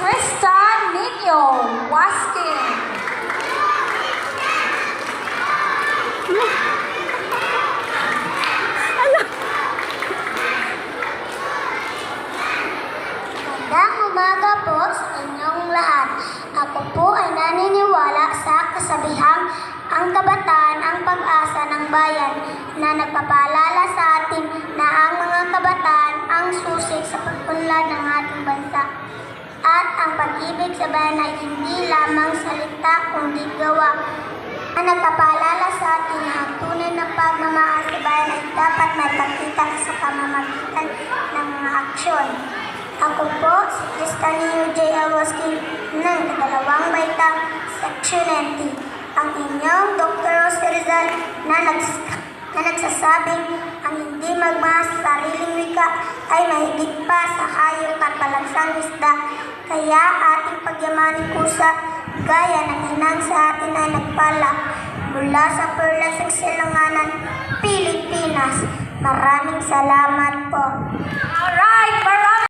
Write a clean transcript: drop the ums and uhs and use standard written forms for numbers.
Tristan Nino Waskin. Magandang umaga po sa inyong lahat. Ako po ay naniniwala sa kasabihang ang kabataan ang pag-asa ng bayan na nagpapaalala sa atin na ang mga kabataan ang susi sa pag-unlad ng ating bansa. At ang pag-ibig sa bayan ay hindi lamang salita kundi gawa. Ang nagpapaalala sa atin na ang tunay na pagmamahal sa bayan ay dapat maipakita sa pamamagitan ng mga aksyon. Ako po si Tristan Nino J. Waskin ng Kadalawang Baitang Section NT, ang inyong Dr. Jose Rizal na nagsasabing ang hindi magmahal sa sariling wika ay mahigit pa sa hayop at palagsang isda. Kaya ating pagyamanin kusa gaya ng inang sa atin ay nagpala mula sa Perlas ng Silanganan, Pilipinas. Maraming salamat po.